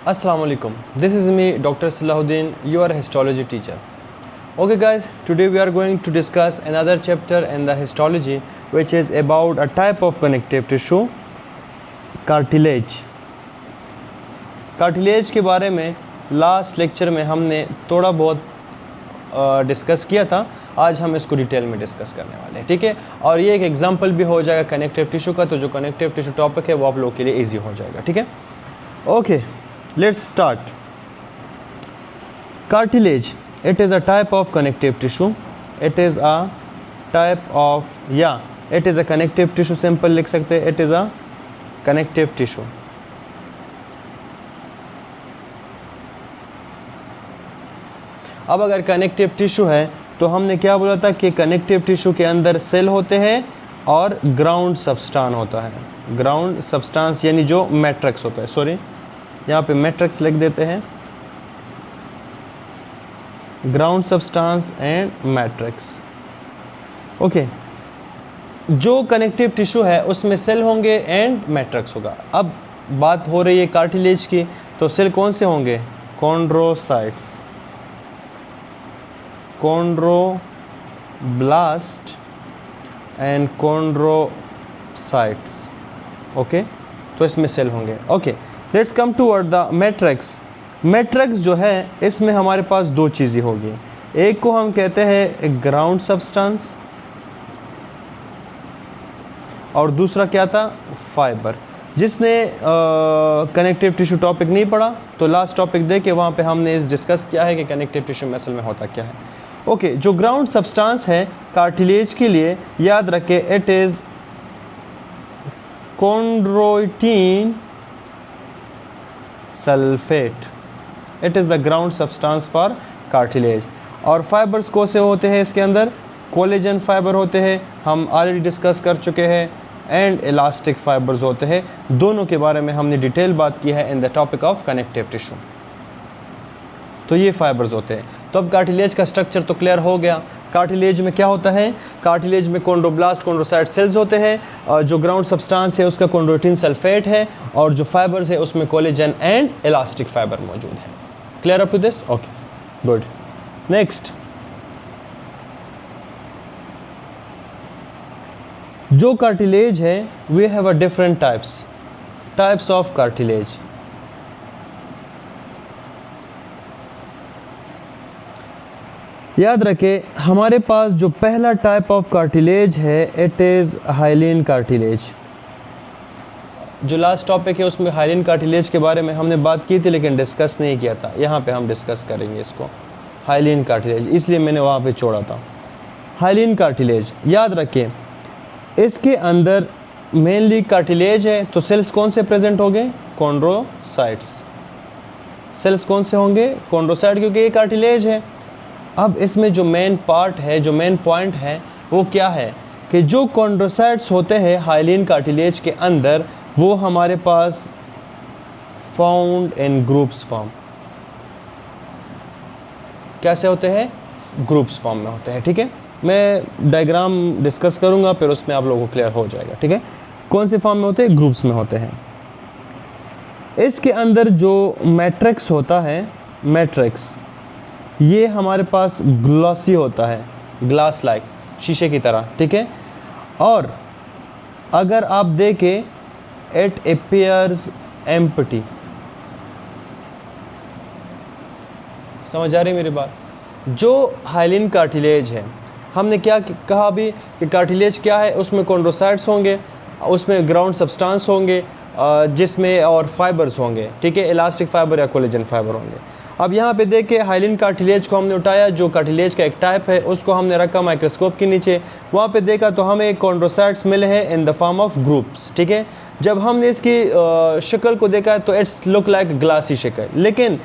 Assalamu alaikum. This is me, Dr. Salahuddin, your histology teacher. Okay guys, today we are going to discuss another chapter in the histology which is about a type of connective tissue, cartilage. Cartilage के बारे में last lecture में हमने थोड़ा बहुत discuss किया था। आज हम इसको डिटेल में डिस्कस करने वाले हैं, ठीक है। और ये एक एग्जांपल भी हो जाएगा कनेक्टिव टिश्यू का, तो जो कनेक्टिव टिश्यू टॉपिक है वो आप लोगों के लिए इजी हो जाएगा, ठीक है। Okay, let's start. Cartilage, it is a type of connective tissue, it is a type of it is a connective tissue, simple लिख सकते हैं, it is a connective tissue. अब अगर कनेक्टिव टिश्यू है तो हमने क्या बोला था कि कनेक्टिव टिश्यू के अंदर सेल होते हैं और ग्राउंड सब्सटेंस होता है। ग्राउंड सब्सटेंस यानी जो मैट्रिक्स होता है, सॉरी यहाँ पे मैट्रिक्स लिख देते हैं, ground substance and matrix. Okay, जो कनेक्टिव टिश्यू है उसमें सेल होंगे एंड मैट्रिक्स होगा। अब बात हो रही है कार्टिलेज की, तो सेल कौन से होंगे? Chondrocytes, chondroblast and chondrocytes. Okay, तो इसमें सेल होंगे। Okay, let's come toward the matrix. Matrix जो है इसमें हमारे पास दो चीज़ें होगी, एक को हम कहते हैं ग्राउंड सब्सटेंस और दूसरा क्या था? फाइबर। जिसने कनेक्टिव टिश्यू टॉपिक नहीं पढ़ा तो लास्ट टॉपिक देख के वहाँ पे हमने इस डिस्कस किया है कि कनेक्टिव टिश्यू में असल में होता क्या है। ओके, जो ग्राउंड सब्सटेंस है कार्टिलेज के लिए याद रखें, it is chondroitin sulphate, it is the ground substance for cartilage. और फाइबर्स कौन से होते हैं इसके अंदर? कोलेजन फाइबर होते हैं, हम ऑलरेडी डिस्कस कर चुके हैं, एंड इलास्टिक फाइबर्स होते हैं। दोनों के बारे में हमने डिटेल बात की है in the topic of connective tissue. तो ये फाइबर्स होते हैं। तो अब कार्टिलेज का स्ट्रक्चर तो क्लियर हो गया। कार्टिलेज में क्या होता है? कार्टिलेज में कॉन्ड्रोब्लास्ट, कॉन्ड्रोसाइट सेल्स होते हैं, और जो ग्राउंड सब्सटेंस है उसका कॉन्ड्रोइटिन सल्फेट है, और जो फाइबर्स है उसमें कोलेजन एंड इलास्टिक फाइबर मौजूद है। Clear up to this? Okay, good. Next, जो कार्टिलेज है we have a different types of cartilage. याद रखें, हमारे पास जो पहला टाइप ऑफ कार्टिलेज है इट इज़ हाइलिन कार्टिलेज। जो लास्ट टॉपिक है उसमें हाइलिन कार्टिलेज के बारे में हमने बात की थी लेकिन डिस्कस नहीं किया था। यहाँ पे हम डिस्कस करेंगे इसको, हाइलिन कार्टिलेज, इसलिए मैंने वहाँ पे छोड़ा था। हाइलिन कार्टिलेज, याद रखें इसके अंदर मेनली कार्टिलेज है, तो सेल्स कौन से प्रेजेंट होंगे? कॉन्ड्रोसाइट्स। सेल्स कौन से होंगे? कॉन्ड्रोसाइट, क्योंकि ये कार्टिलेज है। अब इसमें जो मेन पार्ट है, जो मेन पॉइंट है वो क्या है कि जो कॉन्ड्रोसाइट्स होते हैं हाइलिन कार्टिलेज के अंदर वो हमारे पास फाउंड इन ग्रुप्स फॉर्म। कैसे होते हैं? ग्रुप्स फॉर्म में होते हैं, ठीक है। मैं डायग्राम डिस्कस करूंगा फिर उसमें आप लोगों को क्लियर हो जाएगा, ठीक है। कौन से फॉर्म में होते हैं? ग्रुप्स में होते हैं। इसके अंदर जो मैट्रिक्स होता है, मैट्रिक्स ये हमारे पास ग्लॉसी होता है, ग्लास लाइक, शीशे की तरह, ठीक है। और अगर आप देखें इट अपीयर्स एम्प्टी। समझ आ रही मेरी बात? जो हाइलिन कार्टिलेज है, हमने क्या कहा अभी कि कार्टिलेज क्या है? उसमें कॉन्ड्रोसाइट्स होंगे, उसमें ग्राउंड सब्सटेंस होंगे, जिसमें और फाइबर्स होंगे, ठीक है, इलास्टिक फाइबर या कोलेजन फाइबर होंगे। अब यहाँ पे देखिए हाइलिन कार्टिलेज को हमने उठाया, जो कार्टिलेज का एक टाइप है उसको हमने रखा माइक्रोस्कोप के नीचे। वहाँ पे देखा तो हमें कॉन्ड्रोसाइट्स मिले हैं in the form of groups, ठीक है। जब हमने इसकी शक्ल को देखा तो इट्स लुक लाइक ग्लासी शक्ल, लेकिन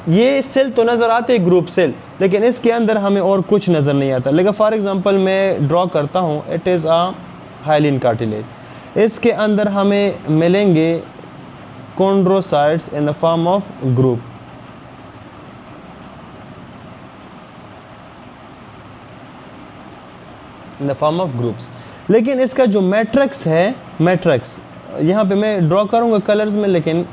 ये सेल तो नज़र आते हैं ग्रुप सेल, लेकिन इसके अंदर हमें और कुछ नज़र नहीं आता। लेकिन फॉर एग्जांपल मैं ड्रॉ करता हूँ, it is a hyaline cartilage. इसके अंदर हमें मिलेंगे chondrocytes in the form of group. In the form of groups. लेकिन इसका जो मैट्रिक्स है, मैट्रिक्स यहाँ पे मैं ड्रॉ करूँगा कलर्स में, लेकिन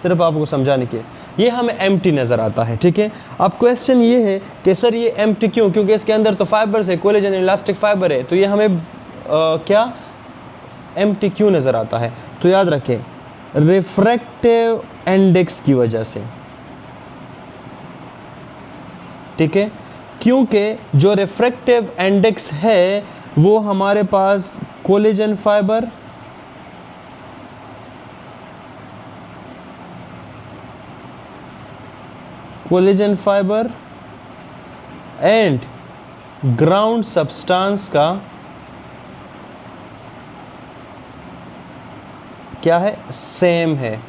सिर्फ आपको समझाने के, ये हमें एम्प्टी नज़र आता है, ठीक है। अब क्वेश्चन ये है कि सर ये एम्प्टी क्यों, क्योंकि इसके अंदर तो फाइबर्स है, कोलेजन इलास्टिक फाइबर है, तो ये हमें क्या एम्प्टी क्यों नज़र आता है। तो याद रखें रिफ्रैक्टिव इंडेक्स की वजह से, ठीक है, क्योंकि जो रिफ्रैक्टिव इंडेक्स है वो हमारे पास collagen fibre and ground substance का क्या है, सेम है।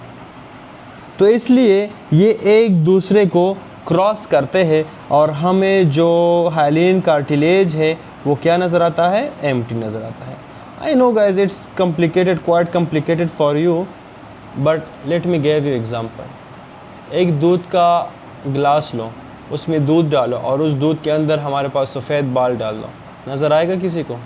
तो इसलिए ये एक दूसरे को क्रॉस करते हैं और हमें जो हाइलिन कार्टिलेज है वो क्या नज़र आता है, एम्प्टी नज़र आता है। I know guys it's complicated, quite complicated for you, but let me give you example. एक दूध का गिलास लो, उसमें दूध डालो और उस दूध के अंदर हमारे पास सफ़ेद बाल डाल दो, नज़र आएगा किसी को?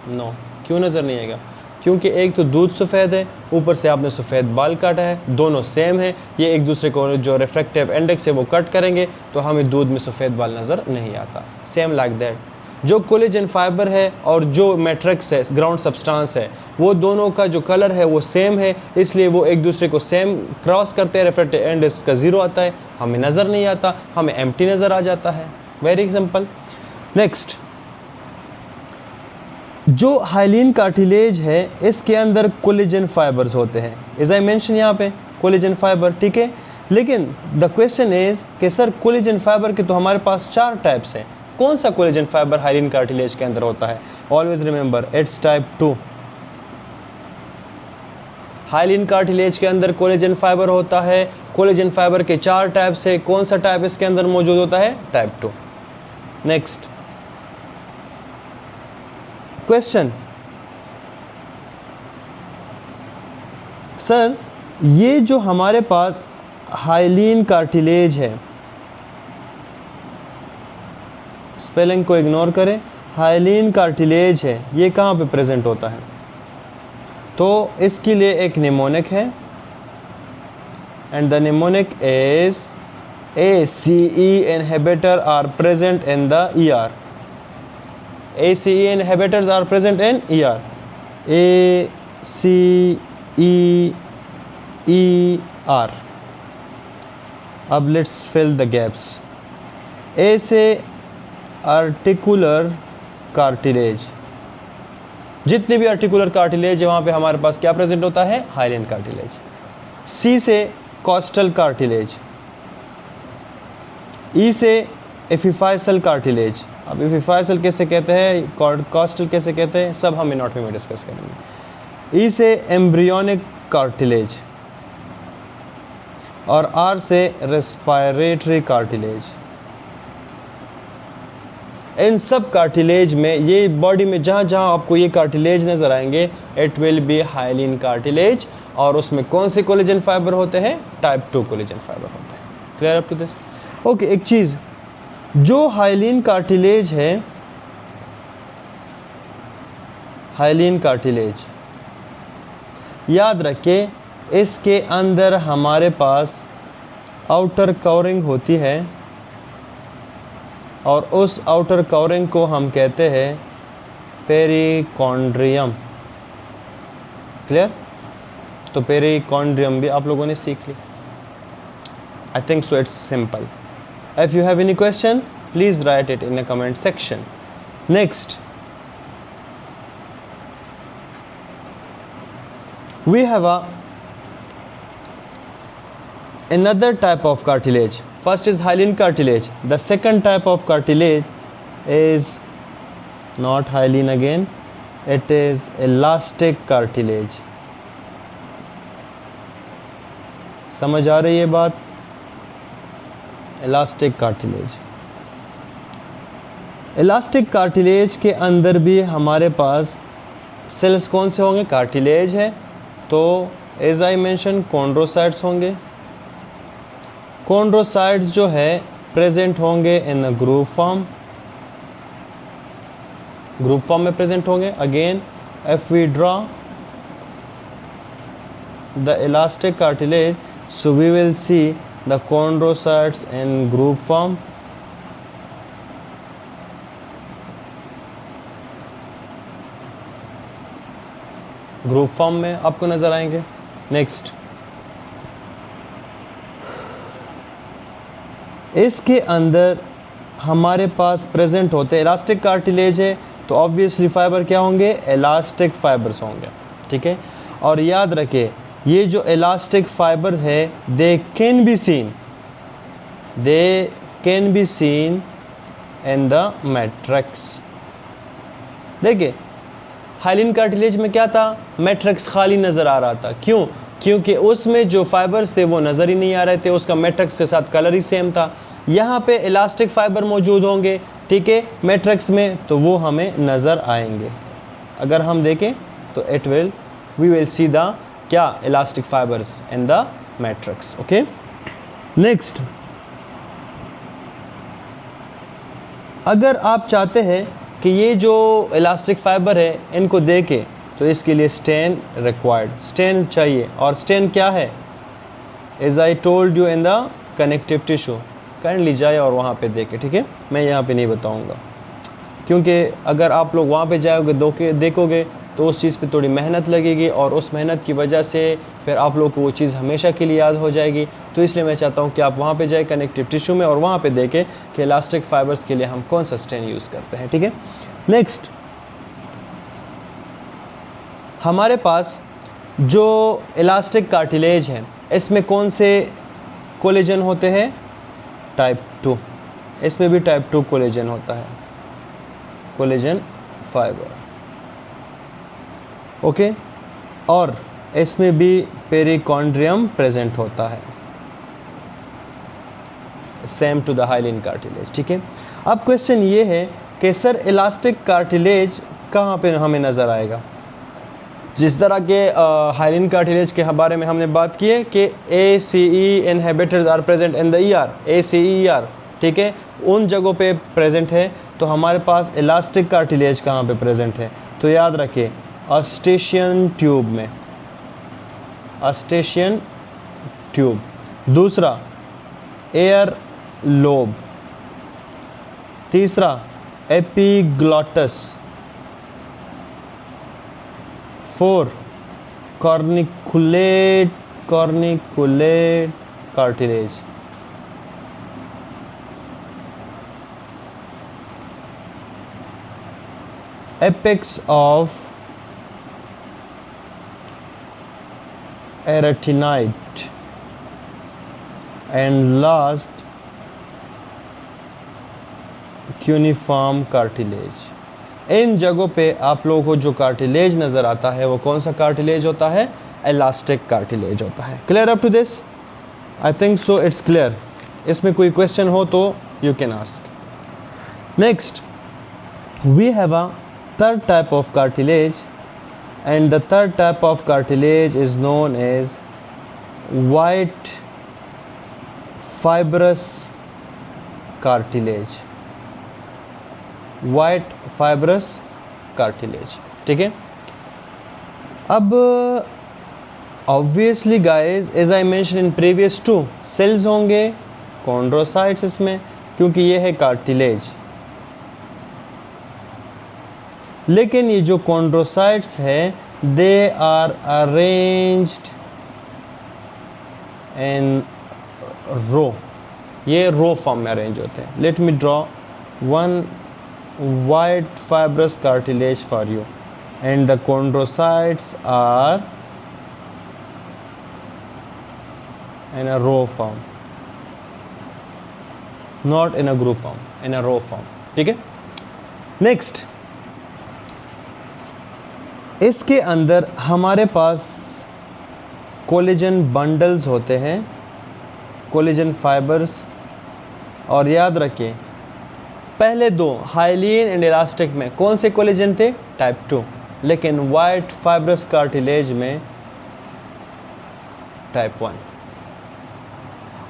नो। क्यों नज़र नहीं आएगा? क्योंकि एक तो दूध सफ़ेद है, ऊपर से आपने सफ़ेद बाल काटा है, दोनों सेम है, ये एक दूसरे को जो रिफ्रैक्टिव इंडेक्स है वो कट करेंगे तो हमें दूध में सफ़ेद बाल नज़र नहीं आता। सेम लाइक दैट जो कोलेजन फाइबर है और जो मैट्रिक्स है, ग्राउंड सब्सटेंस है, वो दोनों का जो कलर है वो सेम है, इसलिए वो एक दूसरे को सेम क्रॉस करते हैं, रिफ्रैक्टिव इंडेक्स का ज़ीरो आता है, हमें नज़र नहीं आता, हमें एम्प्टी नज़र आ जाता है। Very simple. नेक्स्ट, जो हाइलिन कार्टिलेज है इसके अंदर कोलेजन फाइबर्स होते हैं, एज आई मेंशन यहाँ पे कोलेजन फाइबर, ठीक है। लेकिन द क्वेश्चन इज कि सर कोलेजन फाइबर के तो हमारे पास 4 टाइप्स हैं, कौन सा कोलेजन फाइबर हाइलिन कार्टिलेज के अंदर होता है? Always remember it's type 2। Hyaline cartilage के अंदर कोलेजन फाइबर होता है। कोलेजन फाइबर के 4 टाइप से कौन सा टाइप इसके अंदर मौजूद होता है? टाइप 2। नेक्स्ट क्वेश्चन, सर ये जो हमारे पास हाइलिन कार्टिलेज है, स्पेलिंग को इग्नोर करें, हाइलिन कार्टिलेज है, ये कहाँ पे प्रेजेंट होता है? तो इसके लिए एक निमोनिक है and the mnemonic is ACE inhibitor are present in the ER. ACE inhibitors are present in ER. ACEER. अब let's fill the gaps. A से आर्टिकुलर कार्टिलेज, जितने भी आर्टिकुलर कार्टिलेज है वहाँ पे हमारे पास क्या प्रेजेंट होता है? Hyaline cartilage. सी से कॉस्टल कार्टिलेज, ई से एपिफाइसल कार्टिलेज। अब एपिफाइसल कैसे कहते हैं, कॉस्टल कैसे कहते हैं, सब हम एनाटॉमी में डिस्कस करेंगे। ई से एम्ब्रियोनिक कार्टिलेज और आर से रेस्पिरेटरी कार्टिलेज। इन सब कार्टिलेज में, ये बॉडी में जहाँ जहाँ आपको ये कार्टिलेज नज़र आएंगे, it will be hyaline cartilage. और उसमें कौन से कोलेजन फाइबर होते हैं? टाइप 2 कोलेजन फाइबर होते हैं। Clear up to this? Okay, एक चीज़, जो हाइलिन कार्टिलेज है, हाइलिन कार्टिलेज याद रखिए, इसके अंदर हमारे पास आउटर कवरिंग होती है और उस आउटर कवरिंग को हम कहते हैं पेरिकॉन्ड्रियम। क्लियर? तो पेरिकॉन्ड्रियम भी आप लोगों ने सीख ली। I think so, it's simple. If you have any question, please write it in the comment section. Next, we have another type of cartilage. First is hyaline cartilage. The second type of cartilage is not hyaline again. It is elastic cartilage. समझ आ रही है बात? Elastic cartilage. Elastic cartilage के अंदर भी हमारे पास sales कौन से होंगे? कार्टिलेज है तो एज आई मेंशन कॉन्ड्रोसाइट्स होंगे। कॉन्ड्रोसाइट्स जो है प्रेजेंट होंगे in group form, group form में प्रेजेंट होंगे। Again if we draw the elastic cartilage, so we will see the chondrocytes in group form. Group form में आपको नज़र आएंगे। नेक्स्ट, इसके अंदर हमारे पास प्रेजेंट होते इलास्टिक कार्टिलेज है तो ऑब्वियसली फाइबर क्या होंगे, इलास्टिक फाइबर्स होंगे, ठीक है। और याद रखें ये जो इलास्टिक फाइबर है they can be seen in the matrix. देखिए हाइलिन कार्टिलेज में क्या था, मैट्रिक्स खाली नज़र आ रहा था, क्यों, क्योंकि उसमें जो फाइबर्स थे वो नज़र ही नहीं आ रहे थे, उसका मैट्रिक्स के साथ कलर ही सेम था। यहाँ पे इलास्टिक फाइबर मौजूद होंगे, ठीक है, मैट्रिक्स में, तो वो हमें नज़र आएंगे। अगर हम देखें तो वी विल सी द क्या elastic fibres in the matrix. Okay, next, अगर आप चाहते हैं कि ये जो इलास्टिक फाइबर है इनको देखें तो इसके लिए स्टेन रिक्वायर्ड, स्टेन चाहिए। और स्टेन क्या है, as I told you in the connective tissue, kindly जाए और वहाँ पे देखें, ठीक है, मैं यहाँ पे नहीं बताऊँगा, क्योंकि अगर आप लोग वहाँ पे जाओगे देखोगे तो उस चीज़ पे थोड़ी मेहनत लगेगी और उस मेहनत की वजह से फिर आप लोग को वो चीज़ हमेशा के लिए याद हो जाएगी। तो इसलिए मैं चाहता हूँ कि आप वहाँ पे जाए कनेक्टिव टिश्यू में और वहाँ पे देखें कि इलास्टिक फाइबर्स के लिए हम कौन सा स्टेन यूज़ करते हैं, ठीक है। नेक्स्ट, हमारे पास जो इलास्टिक कार्टिलेज है इसमें कौन से कोलेजन होते हैं, टाइप 2, इसमें भी टाइप 2 कोलेजन होता है, कोलेजन फाइबर, ओके। और इसमें भी पेरिकॉन्ड्रियम प्रेजेंट होता है, same to the hyaline cartilage, ठीक है। अब क्वेश्चन ये है कि सर इलास्टिक कार्टिलेज कहाँ पे हमें नज़र आएगा। जिस तरह के हाइलिन कार्टिलेज के बारे में हमने बात की है कि ACE inhibitors are present in the ER, ACE-ER, ठीक है, उन जगहों पे प्रेजेंट है। तो हमारे पास इलास्टिक कार्टिलेज कहाँ पे प्रेजेंट है, तो याद रखिए अस्टेशियन ट्यूब में, अस्टेशियन ट्यूब। दूसरा एयर लोब, तीसरा epiglottis, 4 corniculate cartilage, apex of arytenoid and last cuneiform cartilage. इन जगहों पे आप लोगों को जो कार्टिलेज नज़र आता है वो कौन सा कार्टिलेज होता है, इलास्टिक कार्टिलेज होता है। Clear up to this, I think so it's clear. इसमें कोई क्वेश्चन हो तो you can ask. Next, we have a third type of cartilage and the third type of cartilage is known as white fibrous cartilage, white fibrous cartilage, ठीक है। अब obviously guys as I mentioned in previous 2 cells होंगे chondrocytes इसमें, क्योंकि ये है cartilage. लेकिन ये जो कॉन्ड्रोसाइट्स है दे आर अरेंज्ड इन रो, ये रो फॉर्म में अरेंज होते हैं। Let me draw one white fibrous cartilage for you and the chondrocytes are in a row form, not in a group form, in a row form, ठीक है। Next, इसके अंदर हमारे पास कोलेजन बंडल्स होते हैं, कोलेजन फाइबर्स। और याद रखिए पहले दो हाइलिन एंड इलास्टिक में कौन से कोलेजन थे, टाइप 2, लेकिन वाइट फाइब्रस कार्टिलेज में टाइप 1।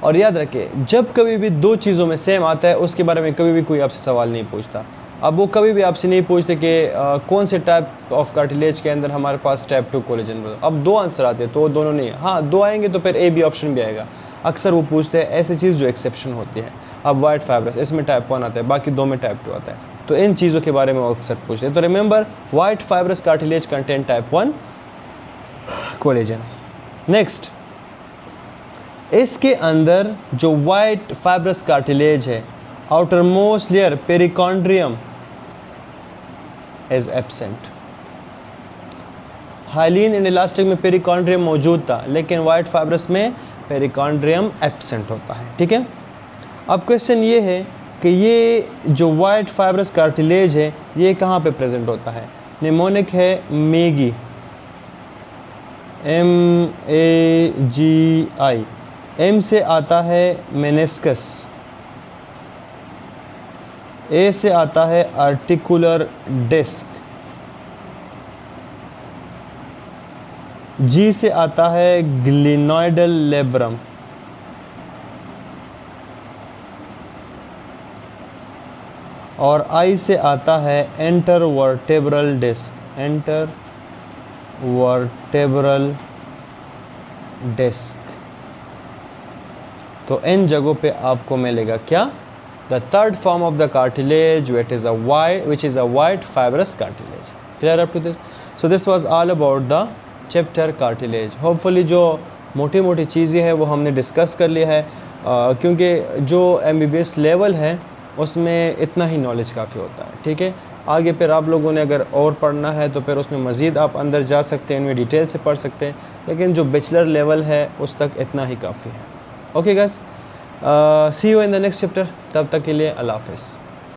और याद रखिए जब कभी भी दो चीज़ों में सेम आता है उसके बारे में कभी भी कोई आपसे सवाल नहीं पूछता। अब वो कभी भी आपसे नहीं पूछते कि कौन से टाइप ऑफ कार्टिलेज के अंदर हमारे पास टाइप 2 कोलेजन। अब 2 आंसर आते हैं तो दोनों नहीं, हाँ 2 आएंगे तो फिर A B ऑप्शन भी आएगा। अक्सर वो पूछते हैं ऐसी चीज़ जो एक्सेप्शन होती है। अब वाइट फाइब्रस, इसमें टाइप 1 आता है, बाकी 2 में टाइप 2 आता है, तो इन चीज़ों के बारे में वो अक्सर पूछते हैं। तो remember, white fibrous cartilage contain type 1 collagen. Next, इसके अंदर जो वाइट फाइब्रस कार्टिलेज है, outer most layer perichondrium is absent. Hyaline and elastic में पेरिकॉन्ड्रियम मौजूद था, लेकिन वाइट फाइब्रस में पेरिकॉन्ड्रियम एब्सेंट होता है। ठीक है, अब क्वेश्चन ये है कि ये जो वाइट फाइब्रस कार्टिलेज है ये कहाँ पे प्रेजेंट होता है? निमोनिक है मेगी, MAGI, M से आता है मेनिस्कस, A से आता है आर्टिकुलर डिस्क, G से आता है ग्लिनोइडल लेब्रम, और I से आता है इंटरवर्टेब्रल डिस्क, इंटरवर्टेब्रल डिस्क। तो इन जगहों पे आपको मिलेगा क्या? The third form of the cartilage which is a white fibrous cartilage. Clear up to this? So this was all about the chapter cartilage. Hopefully जो मोटी मोटी चीज़ें हैं वो हमने डिस्कस कर लिया है, क्योंकि जो MBBS लेवल है उसमें इतना ही नॉलेज काफ़ी होता है। ठीक है, आगे फिर आप लोगों ने अगर और पढ़ना है तो फिर उसमें मज़ीद आप अंदर जा सकते हैं, इनमें डिटेल से पढ़ सकते हैं, लेकिन जो बैचलर लेवल है उस तक इतना ही काफ़ी है। Okay guys, see you in the next chapter. तब तक के लिए अल्लाह हाफ़िज़।